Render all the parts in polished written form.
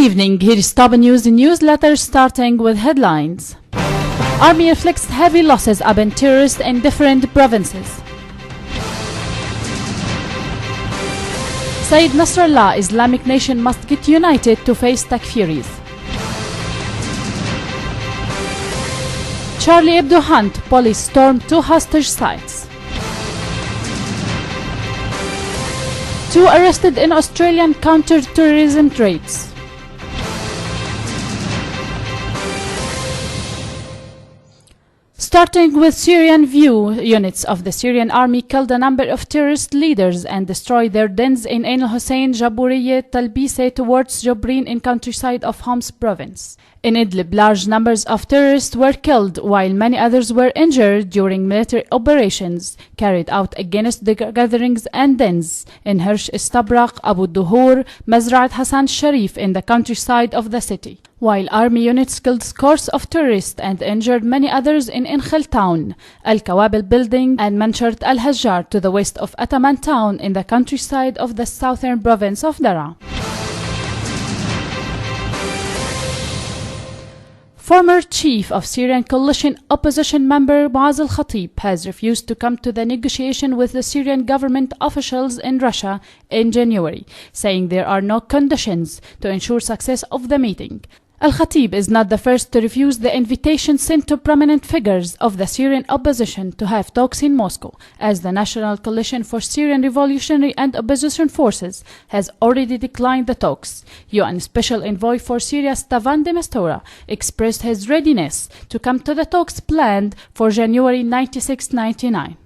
evening, here is top news newsletter starting with headlines. Army inflicts heavy losses upon terrorists in different provinces. Said Nasrallah, Islamic nation must get united to face takfiris. Charlie Hebdo hunt, police storm 2 hostage sites. 2 arrested in Australian counter-terrorism raids. Starting with Syrian view, units of the Syrian army killed a number of terrorist leaders and destroyed their dens in Ain al-Hussein, Jabouriya, Talbise towards Jobrin in countryside of Homs province. In Idlib, large numbers of terrorists were killed while many others were injured during military operations carried out against the gatherings and dens in Hirsh Istabraq, Abu Duhur, Mazra'at Hassan Sharif in the countryside of the city. While army units killed scores of terrorists and injured many others in Inkhil town, Al-Kawabil building and Mansharat al-Hajjar to the west of Ataman town in the countryside of the southern province of Daraa. Former chief of Syrian coalition opposition member Muaz al-Khatib has refused to come to the negotiation with the Syrian government officials in Russia in January, saying there are no conditions to ensure success of the meeting. Al-Khatib is not the first to refuse the invitation sent to prominent figures of the Syrian opposition to have talks in Moscow, as the National Coalition for Syrian Revolutionary and Opposition Forces has already declined the talks. UN Special Envoy for Syria Stavan de Mistura expressed his readiness to come to the talks planned for January 96-99.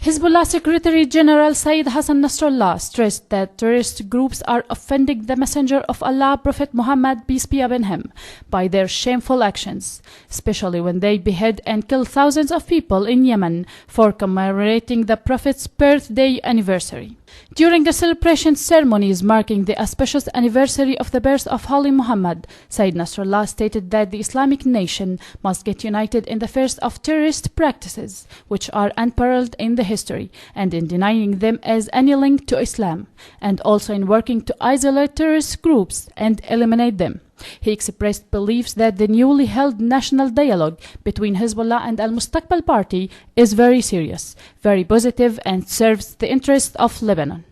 Hezbollah Secretary General Sayyid Hassan Nasrallah stressed that terrorist groups are offending the Messenger of Allah, Prophet Muhammad, peace be upon him, by their shameful actions, especially when they behead and kill thousands of people in Yemen for commemorating the Prophet's birthday anniversary. During the celebration ceremonies marking the auspicious anniversary of the birth of Holy Muhammad, Sayyid Nasrallah stated that the Islamic nation must get united in the face of terrorist practices, which are unparalleled in the history, and in denying them as any link to Islam, and also in working to isolate terrorist groups and eliminate them. He expressed beliefs that the newly held national dialogue between Hezbollah and Al-Mustaqbal Party is very serious, very positive, and serves the interests of Lebanon.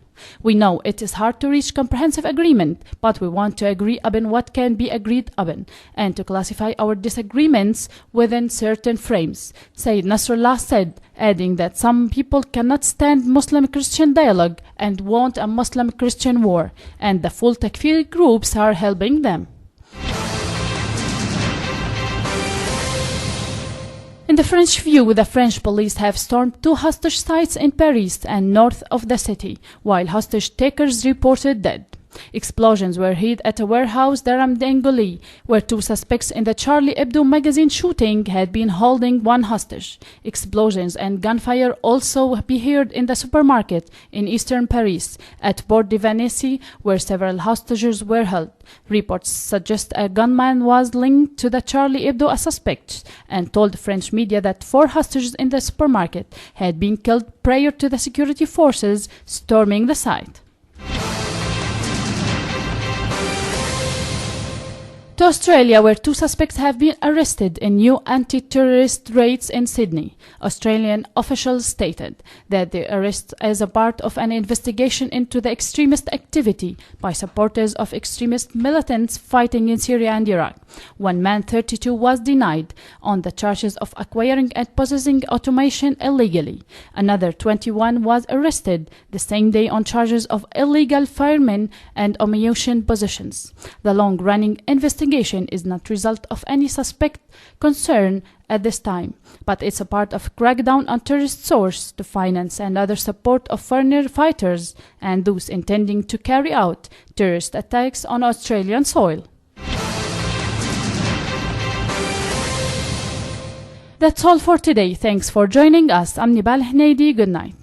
We know it is hard to reach comprehensive agreement, but we want to agree upon what can be agreed upon, and to classify our disagreements within certain frames, Sayyid Nasrallah said, adding that some people cannot stand Muslim-Christian dialogue and want a Muslim-Christian war, and the full Takfiri groups are helping them. In the French view, the French police have stormed 2 hostage sites in Paris and north of the city, while hostage takers reported dead. Explosions were heard at a warehouse Daram-Dengoli, where 2 suspects in the Charlie Hebdo magazine shooting had been holding 1 hostage. Explosions and gunfire also be heard in the supermarket in eastern Paris, at Port de Venise, where several hostages were held. Reports suggest a gunman was linked to the Charlie Hebdo suspects, and told French media that 4 hostages in the supermarket had been killed prior to the security forces storming the site. To Australia, where 2 suspects have been arrested in new anti-terrorist raids in Sydney. Australian officials stated that the arrest is a part of an investigation into the extremist activity by supporters of extremist militants fighting in Syria and Iraq. 1 man, 32, was denied on the charges of acquiring and possessing automation illegally. Another 21 was arrested the same day on charges of illegal firemen and ammunition possessions. The long-running investigation is not result of any suspect concern at this time, but it's a part of crackdown on terrorist source to finance and other support of foreign fighters and those intending to carry out terrorist attacks on Australian soil. That's all for today. Thanks for joining us. I'm Nibal Hneidi. Good night.